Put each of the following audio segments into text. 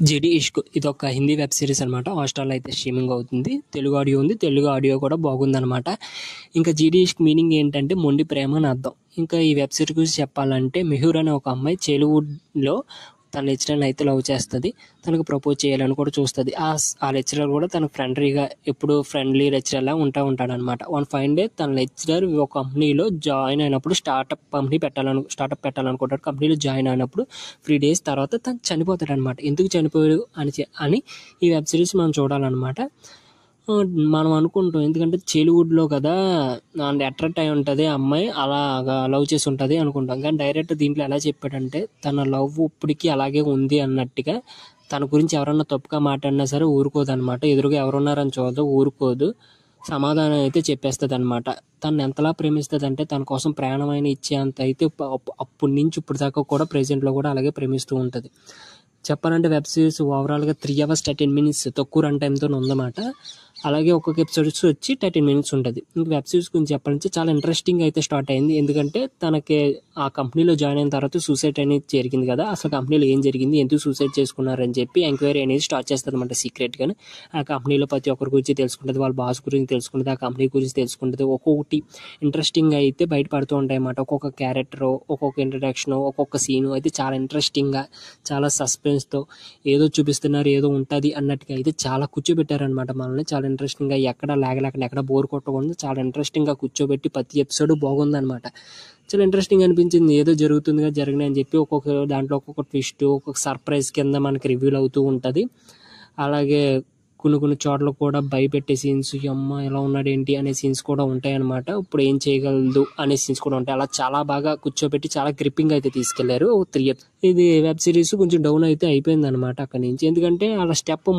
జీడీ ఇష్క్ ఇది ఒక హిందీ వెబ్ సిరీస్ అనమాట. హాట్‌స్టార్‌లో అయితే స్ట్రీమింగ్ అవుతుంది. తెలుగు ఆడియో ఉంది. తెలుగు ఆడియో కూడా బాగుందనమాట. ఇంకా జీడీ ఇష్క్ మీనింగ్ ఏంటంటే మొండి ప్రేమ అని అర్థం. ఇంకా ఈ వెబ్ సిరీస్ గురించి చెప్పాలంటే మెహూర్ అనే ఒక అమ్మాయి చెలివుడ్‌లో తన లెక్చరర్‌ని అయితే లవ్ చేస్తది. తనకు ప్రపోజ్ చేయాలని కూడా చూస్తది. ఆ లెక్చరర్ కూడా తనకు ఎప్పుడు ఫ్రెండ్లీ లెక్చరర్‌లా ఉంటాడనమాట. వన్ ఫైన్ డే తన లెక్చరర్ ఒక కంపెనీలో జాయిన్ అయినప్పుడు స్టార్టప్ పెట్టాలనుకుంటాడు. కంపెనీలో జాయిన్ అయినప్పుడు 3 days తర్వాత తను చనిపోతాడనమాట. ఎందుకు చనిపోయాడు అని ఈ వెబ్ సిరీస్ మనం చూడాలన్నమాట. మనం అనుకుంటాం ఎందుకంటే చెలివుడ్‌లో కదా అట్రాక్ట్ అయి ఉంటది ఆ అమ్మాయి, అలాగా లవ్ చేసి ఉంటది అనుకుంటాం. కానీ డైరెక్ట్ దీంట్లో ఎలా చెప్పాడంటే తన లవ్ ఇప్పటికి అలాగే ఉంది అన్నట్టుగా, తన గురించి ఎవరన్నా తప్పుగా మాట్లాడినా సరే ఊరుకోదనమాట. ఎదురుగా ఎవరున్నారని చూడదు, ఊరుకోదు. సమాధానం అయితే చెప్పేస్తదనమాట. తనని ఎంతలా ప్రేమిస్తదంటే తన కోసం ప్రాణమైన ఇచ్చేంత అయితే అప్పటి నుంచి ఇప్పటి దాకా కూడా ప్రెజెంట్‌లో కూడా అలాగే ప్రేమిస్తూ ఉంటది. చెప్పాలంటే వెబ్ సిరీస్ ఓవరాల్‌గా 3 hours 13 minutes తక్కువ రన్ టైమ్‌తోనే ఉందన్నమాట. అలాగే ఒక్కొక్క ఎపిసోడ్స్ వచ్చి 13 minutes ఉంటది. ఇంక వెబ్ సిరీస్ గురించి చెప్పాలంటే చాలా ఇంట్రెస్టింగ్‌గా అయితే స్టార్ట్ అయింది. ఎందుకంటే తనకి ఆ కంపెనీలో జాయిన్ అయిన తర్వాత సూసైడ్ అనేది జరిగింది కదా! అసలు కంపెనీలో ఏం జరిగింది? ఎందుకు సూసైడ్ చేసుకున్నారని చెప్పి ఎంక్వైరీ అనేది స్టార్ట్ చేస్తదన్నమాట సీక్రెట్‌గానే. ఆ కంపెనీలో ప్రతి ఒక్కరి గురించి తెలుసుకుంటది. వాళ్ళ బాస్ గురించి తెలుసుకుంటది. ఆ కంపెనీ గురించి తెలుసుకుంటది. ఒక్కొక్కటి ఇంట్రెస్టింగ్‌గా అయితే బయటపడుతూ ఉంటాయన్నమాట. ఒక్కొక్క క్యారెక్టరు, ఒక్కొక్క ఇంట్రడక్షను, ఒక్కొక్క సీను అయితే చాలా ఇంట్రెస్టింగ్‌గా, చాలా సస్పెన్స్‌తో ఏదో చూపిస్తున్నారు, ఏదో ఉంటది అన్నట్టుగా అయితే చాలా కూర్చోబెట్టారనమాట మనల్ని. చాలా ఇంట్రెస్టింగ్‌గా ఎక్కడ లాగ్ లేకుండా, ఎక్కడ బోర్ కొట్టకుండా చాలా ఇంట్రెస్టింగ్‌గా కూర్చోబెట్టి ప్రతి ఎపిసోడ్ బాగుందనమాట. చాలా ఇంట్రెస్టింగ్ అనిపించింది. ఏదో జరుగుతుందిగా జరగని అని చెప్పి ఒక్కొక్క దాంట్లో ఒక్కొక్క ట్విస్ట్, ఒక్కొక్క సర్ప్రైజ్ కింద మనకి రివీల్ అవుతూ ఉంటది. అలాగే కొన్ని చోట్ల కూడా భయపెట్టే సీన్స్, యమ్మ ఎలా ఉన్నాడేంటి అనే సీన్స్ కూడా ఉంటాయన్నమాట. ఇప్పుడు ఏం చేయగలదు అనే సీన్స్ కూడా ఉంటాయి. అలా చాలా బాగా కూర్చోబెట్టి చాలా గ్రిప్పింగ్ అయితే తీసుకెళ్లారు. 3 ఇది వెబ్ సిరీస్ కొంచెం డౌన్ అయితే అయిపోయిందనమాట అక్కడి నుంచి. ఎందుకంటే అలా స్టెప్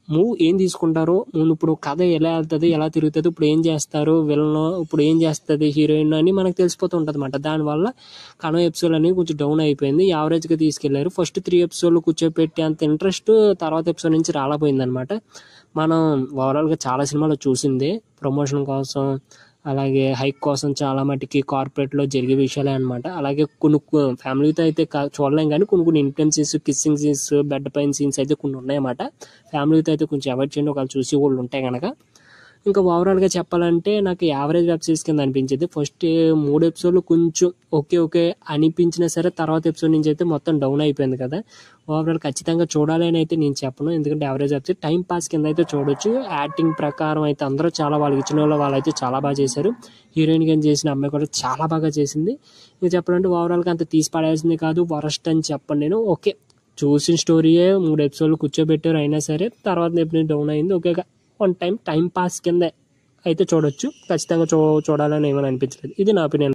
మూవ్ ఏం తీసుకుంటారో, ఇప్పుడు కథ ఎలా వెళ్తది, ఎలా తిరుగుతది, ఇప్పుడు ఏం చేస్తారు విలన్, ఇప్పుడు ఏం చేస్తది హీరోయిన్ అని మనకు తెలిసిపోతూ ఉంటదన్నమాట. దానివల్ల కనో ఎపిసోడ్ అనేది కొంచెం డౌన్ అయిపోయింది. యావరేజ్‌గా తీసుకెళ్లారు. ఫస్ట్ 3 ఎపిసోడ్లు కూర్చోపెట్టే అంత ఇంట్రెస్ట్ తర్వాత ఎపిసోడ్ నుంచి రాలేకపోయిందనమాట. మనం ఓవరాల్‌గా చాలా సినిమాలు చూసిందే ప్రమోషన్ కోసం, అలాగే హైక్ కోసం చాలా మటికి కార్పొరేట్‌లో జరిగే విషయాలే అనమాట. అలాగే కొన్ని ఫ్యామిలీతో అయితే చూడలేం గానీ కొన్ని intense scenes, kissing scenes, bed పైన సీన్స్ అయితే కొన్ని ఉన్నాయన్నమాట. ఫ్యామిలీతో అయితే కొంచెం అవాయిడ్ చేయండి ఒకవేళ చూసేవాళ్ళు ఉంటే గనక. ఇంకా ఓవరాల్‌గా చెప్పాలంటే నాకు యావరేజ్ వెబ్ సిరీస్ కింద అనిపించింది. ఫస్ట్ 3 ఎపిసోడ్లు కొంచెం ఓకే అనిపించినా సరే తర్వాత ఎపిసోడ్ నుంచి అయితే మొత్తం డౌన్ అయిపోయింది కదా! ఓవరాల్ ఖచ్చితంగా చూడాలి అని అయితే నేను చెప్పను. ఎందుకంటే average web series time pass కింద అయితే చూడొచ్చు. యాక్టింగ్ ప్రకారం అయితే అందరూ చాలా వాళ్ళకి ఇచ్చిన వాళ్ళైతే చాలా బాగా చేశారు. హీరోయిన్ గాని చేసిన అమ్మాయి కూడా చాలా బాగా చేసింది. ఇంకా చెప్పాలంటే ఓవరాల్‌గా అంత తీసి పడేయాల్సింది కాదు, వరస్ట్ అని చెప్పను నేను. ఓకే, చూసిన స్టోరీయే 3 ఎపిసోడ్లు కూర్చోబెట్టారు అయినా సరే తర్వాత ఎపిసోడ్ డౌన్ అయింది. ఓకే, వన్ టైం పాస్ కింద అయితే చూడొచ్చు. ఖచ్చితంగా చూడాలని ఏమని అనిపించలేదు. ఇది నా ఒపీనియన్.